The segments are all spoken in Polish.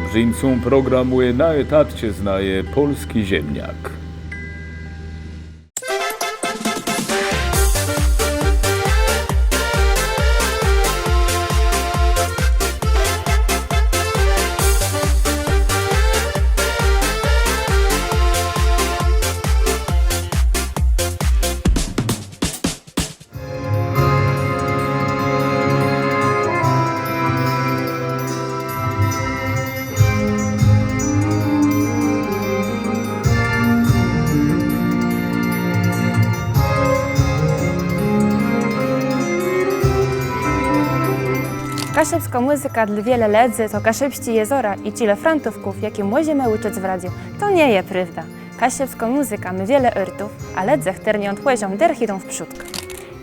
Dobrzyńcą programuje na etat cię znaje polski ziemniak. Kaszebska muzyka dla wiele ledzy to kaszebści jezora i cile frantówków, jakie możemy uczyć w radiu. To nie je prawda. Kaszebska muzyka ma wiele yrtów, a ledzech ternie odpłyzią derchidą w przódkę.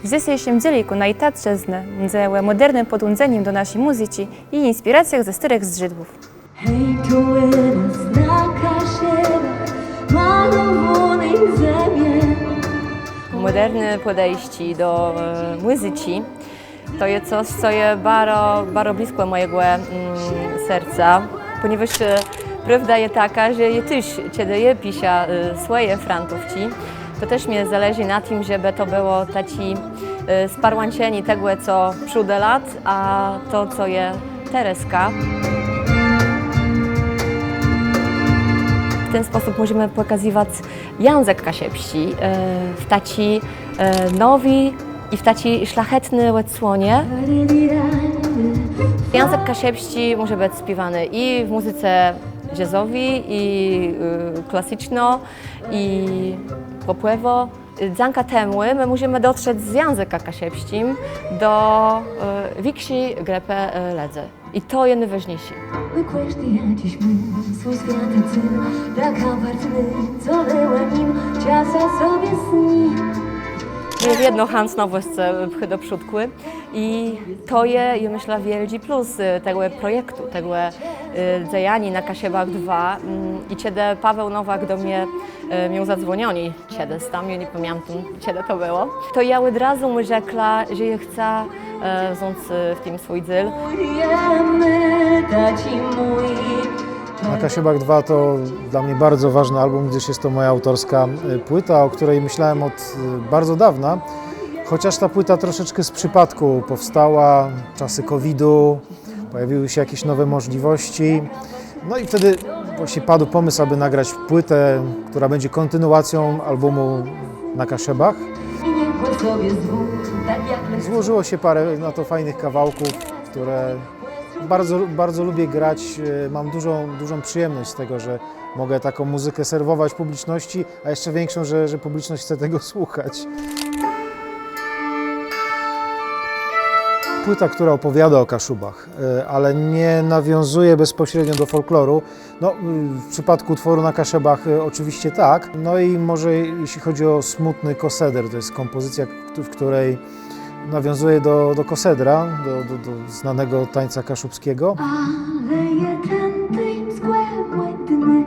W dzisiejszym dzieliku na itatczezny mdzełe modernym podłądzeniem do naszej muzyki i inspiracjach ze starych zrzydłów. Hej, czuły nas na Kaszebach, malowanej zemie. Moderne podejście do muzyki to jest coś, co jest bardzo blisko mojego serca, ponieważ prawda jest taka, że ja też, kiedy piszę swoje frantówki, to też mi zależy na tym, żeby to było taki sparłączenie tego, co przód lat, a to, co jest tereska. W ten sposób możemy pokazywać język kaszebski w taki nowy i w taki szlachetny odsłonie. Język kaszebski może być śpiewany i w muzyce jazzowej, i klasyczno, i popowo. Dzięki temu my możemy dotrzeć z języka kaszebskim do większej grupy ludzi. I to jest najważniejsze. Łykłeś ty jakiś mój, swój światy cyn, taka wartny, co leła nim, czasa sobie sni. Jest jedno Hans Nowoste do przódku i to jest, ja myślę, wielki plus tego projektu, tego działania na Kaszebach 2. I kiedy Paweł Nowak do mnie miał zadzwonioni, kiedy tam, ja nie pamiętam, kiedy to było, to ja od razu mu rzekła, że ja chcę wziąć w tym swój dziel. Na Kaszebach 2 to dla mnie bardzo ważny album, gdyż jest to moja autorska płyta, o której myślałem od bardzo dawna. Chociaż ta płyta troszeczkę z przypadku powstała, czasy COVID-u, pojawiły się jakieś nowe możliwości. No i wtedy właśnie padł pomysł, aby nagrać płytę, która będzie kontynuacją albumu Na Kaszebach. Złożyło się parę na to fajnych kawałków, które bardzo lubię grać. Mam dużą przyjemność z tego, że mogę taką muzykę serwować publiczności, a jeszcze większą, że publiczność chce tego słuchać. Płyta, która opowiada o Kaszubach, ale nie nawiązuje bezpośrednio do folkloru. No, w przypadku utworu Na Kaszebach oczywiście tak. No i może jeśli chodzi o Smutny Koseder, to jest kompozycja, w której nawiązuje do kosedra, do znanego tańca kaszubskiego. Ale jeden tej skłębny,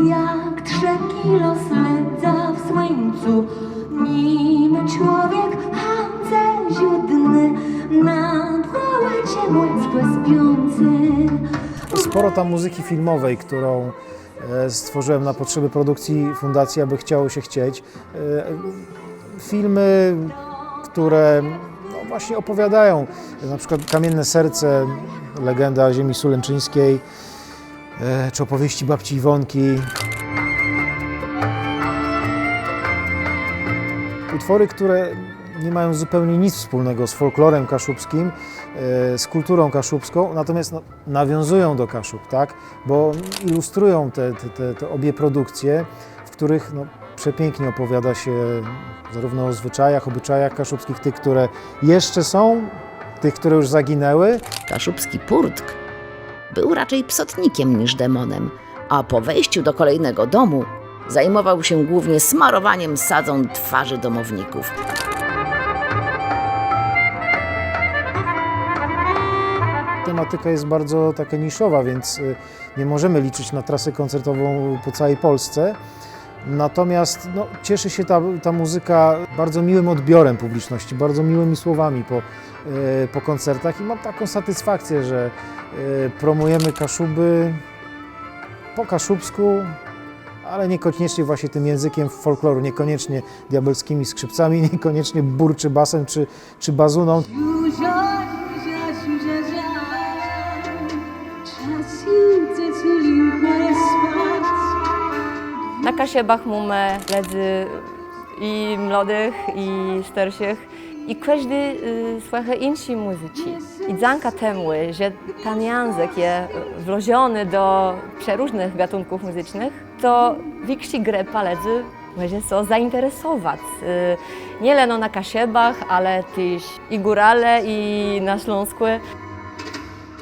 jak 3 kilo sledza w słońcu, nim człowiek hance ziudny, nad wołacie młecko śpiący. Sporo tam muzyki filmowej, którą stworzyłem na potrzeby produkcji Fundacji Aby Chciało się chcieć. Filmy, które właśnie opowiadają, na przykład Kamienne serce, legenda ziemi sulęczyńskiej, czy opowieści babci Iwonki. Utwory, które nie mają zupełnie nic wspólnego z folklorem kaszubskim, z kulturą kaszubską, natomiast nawiązują do Kaszub, tak? Bo ilustrują te obie produkcje, w których przepięknie opowiada się zarówno o zwyczajach, obyczajach kaszubskich, tych, które jeszcze są, tych, które już zaginęły. Kaszubski Purtk był raczej psotnikiem niż demonem, a po wejściu do kolejnego domu zajmował się głównie smarowaniem sadzą twarzy domowników. Tematyka jest bardzo taka niszowa, więc nie możemy liczyć na trasę koncertową po całej Polsce. Natomiast cieszy się ta muzyka bardzo miłym odbiorem publiczności, bardzo miłymi słowami po koncertach i mam taką satysfakcję, że promujemy Kaszuby po kaszubsku, ale niekoniecznie właśnie tym językiem folkloru, niekoniecznie diabelskimi skrzypcami, niekoniecznie burczy basem czy bazuną. Zuzia, Zuzia, Zuzia, Zia. Czas idzie, cicho spać. Na Kasiebach mamy ledzy i młodych, i starszych. I każdy słucha innej muzyki. I dzięki temu, że ten język jest włożony do przeróżnych gatunków muzycznych, to większa grupa ledzy może się zainteresować. Nie tylko na Kasiebach, ale też i górale, i na Śląsku.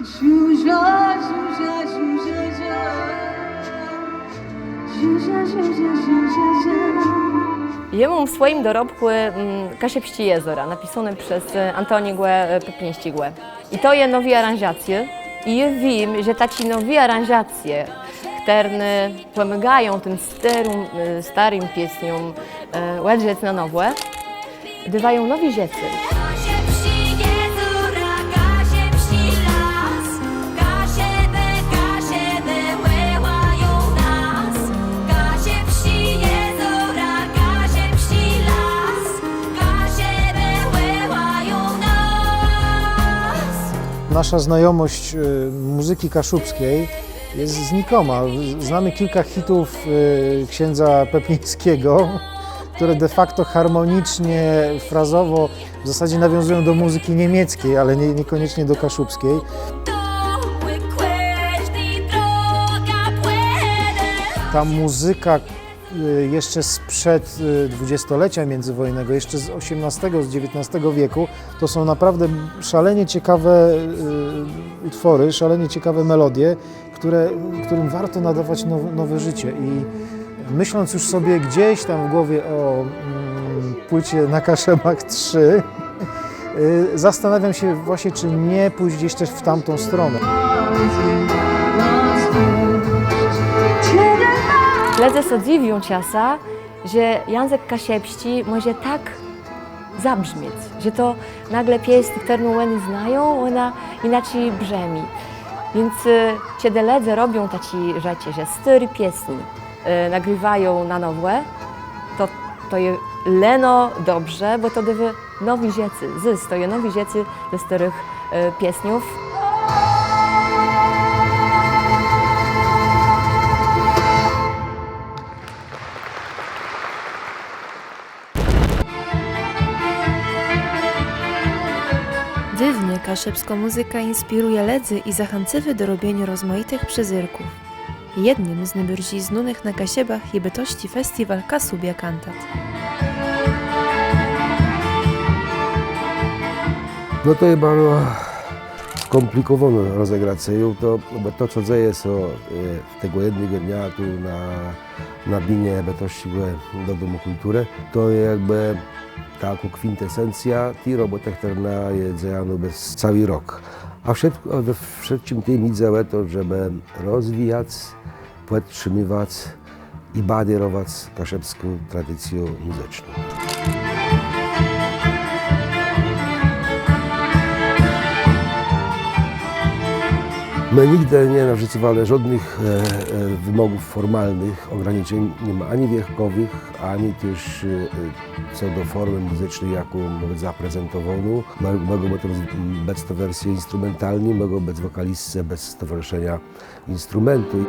Zuzia, Zuzia, Zuzia, Zia. Zuzia, Zuzia, Zuzia, Zia. Ja mam w swoim dorobku Kasiebskie Jezora, napisane przez Antoniego Pepińskiego. I to jest nowe aranżacje. I ja wiem, że takie nowe aranżacje, które pomagają tym starym pieśniom ładrzeć na nowe, dawają nowe rzeczy. Nasza znajomość muzyki kaszubskiej jest znikoma. Znamy kilka hitów księdza Pepińskiego, które de facto harmonicznie, frazowo w zasadzie nawiązują do muzyki niemieckiej, ale niekoniecznie do kaszubskiej. Ta muzyka jeszcze sprzed dwudziestolecia międzywojennego, jeszcze z XVIII, z XIX wieku, to są naprawdę szalenie ciekawe utwory, szalenie ciekawe melodie, którym warto nadawać nowe życie. I myśląc już sobie gdzieś tam w głowie o płycie Na Kaszebach 3, zastanawiam się właśnie, czy nie pójść gdzieś też w tamtą stronę. Ledzy się dziwią czasem, że język kasiebski może tak zabrzmieć, że to nagle pieśń, którą oni znają, ona inaczej brzmi. Więc kiedy ledzy robią takie rzeczy, że stare pieśni nagrywają na nowe, to jest leno dobrze, bo to daje nowe rzeczy, to jest nowe rzeczy ze starych pieśniów. Dziwnie kaszebska muzyka inspiruje ledzy i zachęca do robienia rozmaitych przyzyrków. Jednym z najbardziej znanych na Kasiebach jest bytości festiwal Kasubia Kantat. No to jest bardzo skomplikowane rozegrację, bo to co dzieje się tego jednego dnia tu na binie bytości do Domu Kultury, to jest jakby taką kwintesencja tej roboty, która jest działana przez cały rok. A we wszystkim tym idzie to, żeby rozwijać, podtrzymywać i badierować kaszebską tradycję muzyczną. My nigdy nie narzucowali żadnych wymogów formalnych, ograniczeń, nie ma ani wiekowych, ani też co do formy muzycznej, jaką ma być zaprezentowaną. Mogą być to wersje instrumentalne, mogą być wokalistce bez stowarzyszenia instrumentu.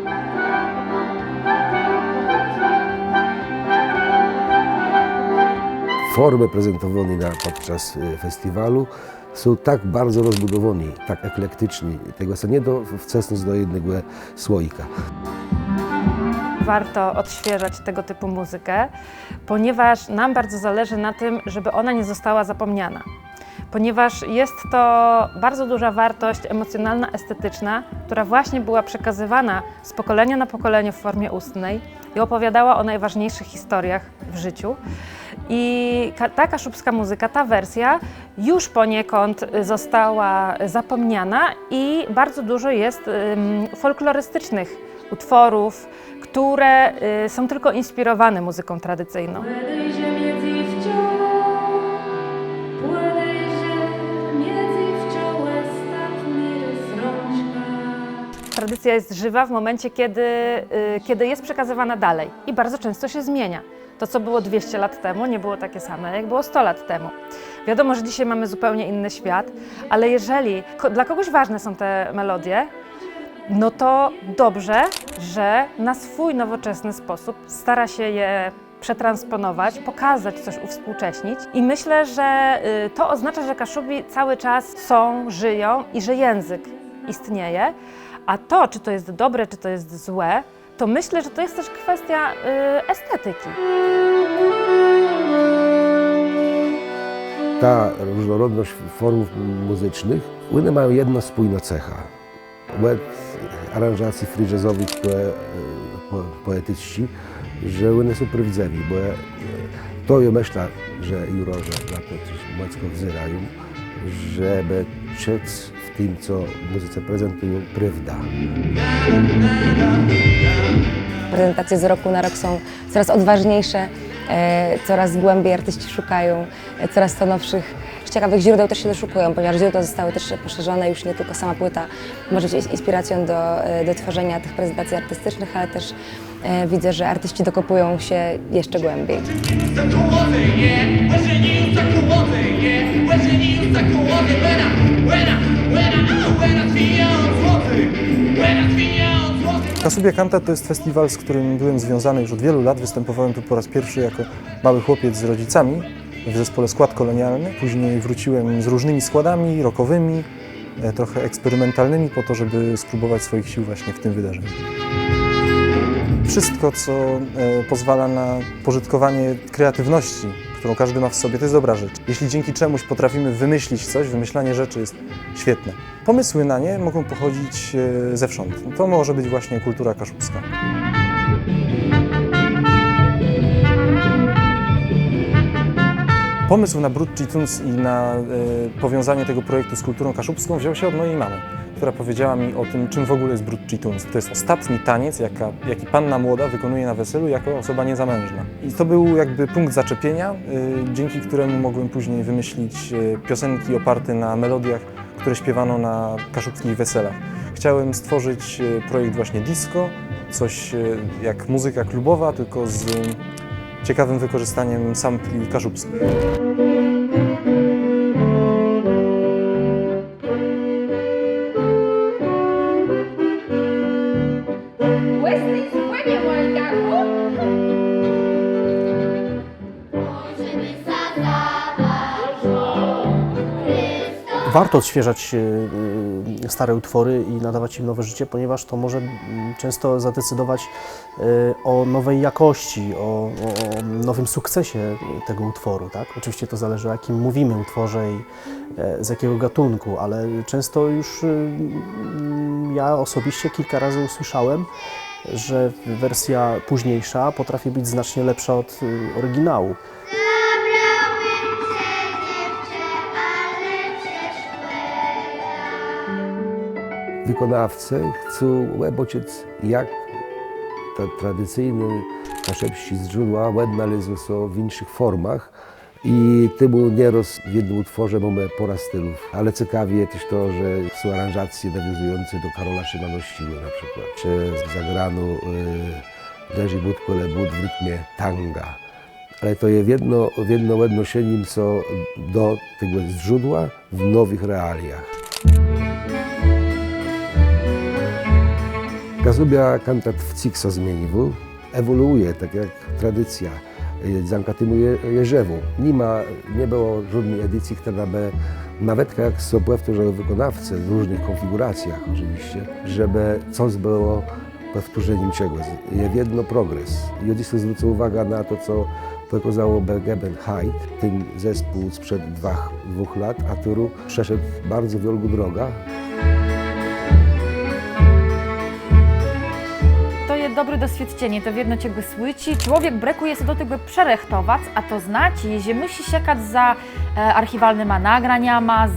Formy prezentowane podczas festiwalu są tak bardzo rozbudowani, tak eklektyczni, tego się nie da wcisnąć do jednego słoika. Warto odświeżać tego typu muzykę, ponieważ nam bardzo zależy na tym, żeby ona nie została zapomniana. Ponieważ jest to bardzo duża wartość emocjonalna, estetyczna, która właśnie była przekazywana z pokolenia na pokolenie w formie ustnej i opowiadała o najważniejszych historiach w życiu. I ta kaszubska muzyka, ta wersja już poniekąd została zapomniana i bardzo dużo jest folklorystycznych utworów, które są tylko inspirowane muzyką tradycyjną. tradycja jest żywa w momencie, kiedy jest przekazywana dalej i bardzo często się zmienia. To, co było 200 lat temu, nie było takie same, jak było 100 lat temu. Wiadomo, że dzisiaj mamy zupełnie inny świat, ale jeżeli dla kogoś ważne są te melodie, no to dobrze, że na swój nowoczesny sposób stara się je przetransponować, pokazać coś, uwspółcześnić. I myślę, że to oznacza, że Kaszubi cały czas są, żyją i że język istnieje. A to, czy to jest dobre, czy to jest złe, to myślę, że to jest też kwestia estetyki. Ta różnorodność form muzycznych, one mają jedną spójną cechę. Ład aranżacji free jazzowych poetycki, że one są prawdziwe, bo to ja myślę, że juroże na to mocno wzyrają, żeby czec w tym, co muzyce prezentują, prawda. Prezentacje z roku na rok są coraz odważniejsze, coraz głębiej artyści szukają, coraz to nowszych, ciekawych źródeł też się doszukują, ponieważ źródła zostały też poszerzone, już nie tylko sama płyta może być inspiracją do tworzenia tych prezentacji artystycznych, ale też widzę, że artyści dokopują się jeszcze głębiej. Kaszubia Cantat to jest festiwal, z którym byłem związany już od wielu lat. Występowałem tu po raz pierwszy jako mały chłopiec z rodzicami w zespole Skład Kolonialny. Później wróciłem z różnymi składami rockowymi, trochę eksperymentalnymi po to, żeby spróbować swoich sił właśnie w tym wydarzeniu. Wszystko, co pozwala na pożytkowanie kreatywności, którą każdy ma w sobie, to jest dobra rzecz. Jeśli dzięki czemuś potrafimy wymyślić coś, wymyślanie rzeczy jest świetne. Pomysły na nie mogą pochodzić zewsząd. To może być właśnie kultura kaszubska. Pomysł na Brud Chituns i na powiązanie tego projektu z kulturą kaszubską wziął się od mojej mamy, która powiedziała mi o tym, czym w ogóle jest Brud Chituns. To jest ostatni taniec, jaki panna młoda wykonuje na weselu jako osoba niezamężna. I to był jakby punkt zaczepienia, dzięki któremu mogłem później wymyślić piosenki oparte na melodiach, które śpiewano na kaszubskich weselach. Chciałem stworzyć projekt właśnie disco, coś jak muzyka klubowa, tylko z ciekawym wykorzystaniem sampli kaszubskich. Warto odświeżać stare utwory i nadawać im nowe życie, ponieważ to może często zadecydować o nowej jakości, o nowym sukcesie tego utworu. Tak? Oczywiście to zależy, o jakim mówimy utworze i z jakiego gatunku, ale często już ja osobiście kilka razy usłyszałem, że wersja późniejsza potrafi być znacznie lepsza od oryginału. Wykonawcy chcą łebociec, jak te tradycyjne kaszebści źródła należą są w innych formach i temu nieraz w jednym utworze mamy pora stylów. Ale ciekawie też to, że są aranżacje nawiązujące do Karola Szymanowskiego na przykład, czy zagrano Leży Budko Lebud w rytmie tanga. Ale to jest w jedno odnoszeniu co do tego źródła w nowych realiach. Kaszubia Cantat w cikso zmienił, ewoluuje, tak jak tradycja. Zankatymuje Jerzewu. Nie było żadnej edycji, która by, nawet jak są powtórzone wykonawcy w różnych konfiguracjach oczywiście, żeby coś było powtórzeniem czegoś. Jest jedno progres. I od zwrócę uwagę na to, co pokazało Bergeben Hyde, ten zespół sprzed dwóch lat, a który przeszedł bardzo wielką drogę. To je dobre doświadczenie, to jedno czego słyci. Człowiek brekuje się do tego przerechtować, a to znaczy, że musi siekać za archiwalnymi nagraniama,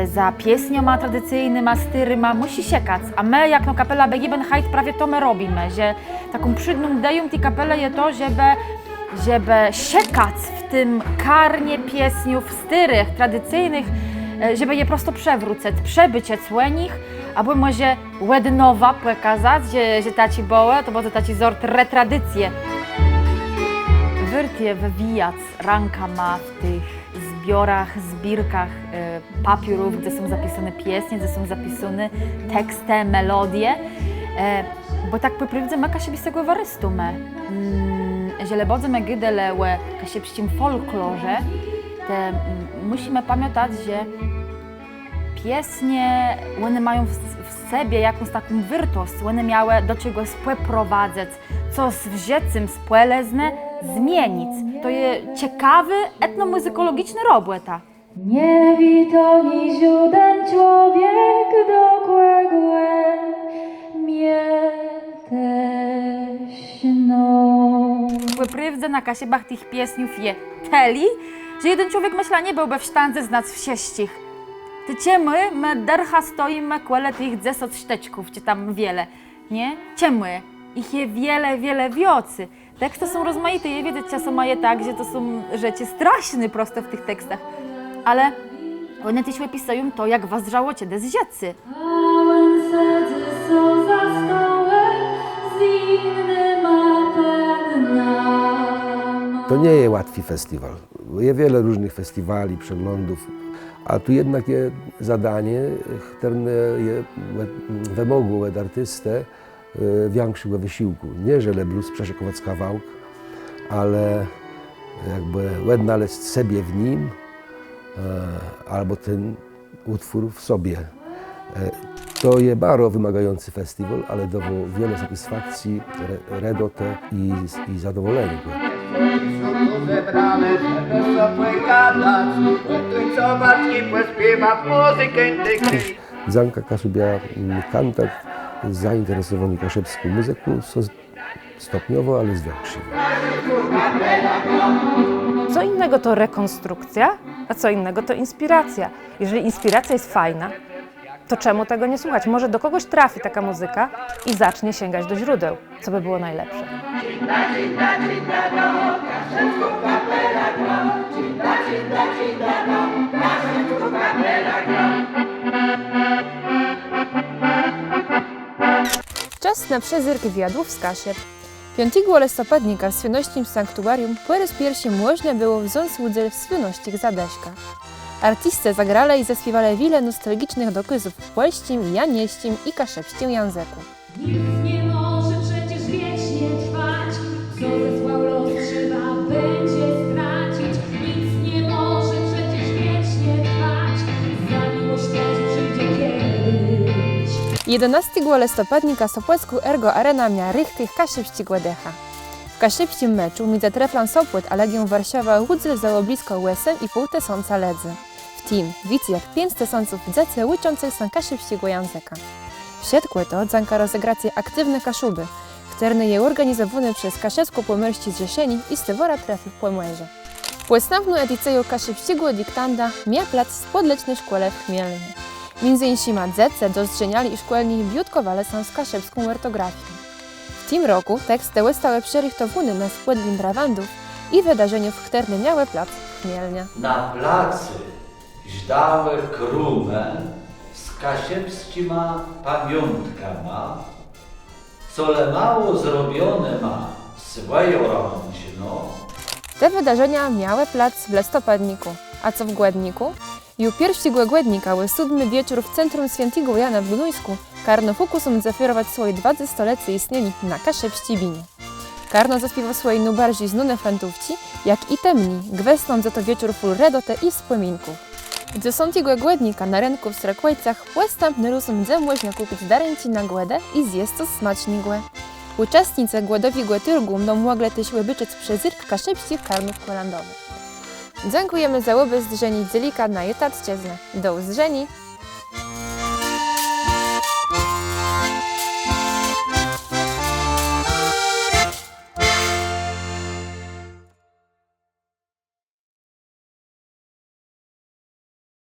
za pieśnioma tradycyjnymi, styryma, musi siekać. A my, jak no kapela Bergeben Hyde, prawie to my robimy, że taką przydną ideą tej kapely jest to, żeby siekać w tym karnie pieśniów styrych, tradycyjnych żeby je prosto przewrócić, przebycie cłenich, aby może łednowa pokazać, że taci bołe, to będzie taci zort retradycje. Wyrtie wywijać ranka ma w tych zbiorkach papierów, gdzie są zapisane pieśni, gdzie są zapisane teksty, melodie, bo tak po prawdzie ma się z tego warystume. Jeżeli będziemy gydele o kasiepskim folklorze, to musimy pamiętać, że pieśnie, one mają w sobie jakąś taką wirtość, one miały do czegoś prowadzać, coś w rzecym spłelezne zmienić. To jest ciekawy, etnomuzykologiczny robota. Nie wito ni ziuden człowiek dokłegłe mnie też no. Prawda na kasiebach tych piesniów je teli, że jeden człowiek myśla nie byłby w stanie z nas wsieścich. Ty my dercha stoimy kłele tych 10 szteczków, czy tam wiele, nie? Ciemy. Ich je wiele wiocy. Teksty są rozmaite, je wiedzieć czasem mają tak, że to są rzeczy straszne prosto w tych tekstach. Ale one też opisują to, jak was żałocie des rzeczy. To nie jest łatwy festiwal. Jest wiele różnych festiwali, przeglądów, a tu jednak jest zadanie, które wymogło od artystę większego wysiłku. Nie, że blues przeszykować kawałek, ale jakby odnaleźć sobie w nim, albo ten utwór w sobie. To jest bardzo wymagający festiwal, ale dawał wiele satysfakcji, radoty i zadowolenia. Zanka Kaszubia kantat zainteresowani kaszebską muzyką stopniowo, ale zwiększył. Co innego to rekonstrukcja, a co innego to inspiracja. Jeżeli inspiracja jest fajna, to czemu tego nie słuchać? Może do kogoś trafi taka muzyka i zacznie sięgać do źródeł, co by było najlepsze. Czas na przezyrki wyjadłów z Kasiep. 5 listopadnika w Świnościm Sanktuarium po raz pierwszy można było wziąć udział w Świnościch Zadeśkach. Artyści zagrali i zaśpiewali wiele nostalgicznych dokazów w polskim, janieścim i kaszepskim języku. Nic nie może przecież wiecznie trwać, co zesłał los trzeba będzie stracić. Nic nie może przecież wiecznie trwać, za miłość też przyjdzie kiedyś. 11 listopadnika Sopocku Ergo Arena miała rychtych kaszepsciego decha. W kaszepskim meczu między Treflon Sopot a Legią Warszawa łódzel zało blisko 8,5 tysiąca ledzy. W tym widzicie jak 5 tysięcy dzieci uczących się kaszepsciego języka. Wsiedkły to zanka rozegracje aktywne kaszuby, które je organizowane przez Kaszewsko-Pomorski Zrzeszeni i Stywora Trefy w Pomorzu. Północną edycję kaszepsciego dyktanda miała plac w podlecznej szkole w Chmielnie. Między innymi dzieci dostrzeniali i szkolni biutkowali się z kaszepską ortografią. W tym roku teksty zostały przerychtowane na składlim brawandów i wydarzeniu, w którym miały plac w Chmielnie. Na placy żdały krumę z kasiepskima pamiątkama, co le mało zrobione ma swoją rączno. Te wydarzenia miały plac w listopadniku, a co w Głedniku? Ju 1 Głednika, 7 wieczór w centrum Świętego Jana w Gnuńsku, Karno fokusem zaferować swoje 20-lecie istnienia na Kaszepścibinie. Karno zaśpiewał swoje najbardziej znane frantówci, jak i temni, gwestną za to wieczór full redote i wspominków. 10 Głednika na rynku w Strakłejcach postępny rusem gdzie można kupić daręci na głodę i zjeść coś smacznego. Uczestnice głodowiego turgu będą mogły też wybyczyć przezyrk kaszepskich karnów kolandowych. Dziękujemy za obejrzenie dzielika na Jutatszczyznę. Do usłyszenia!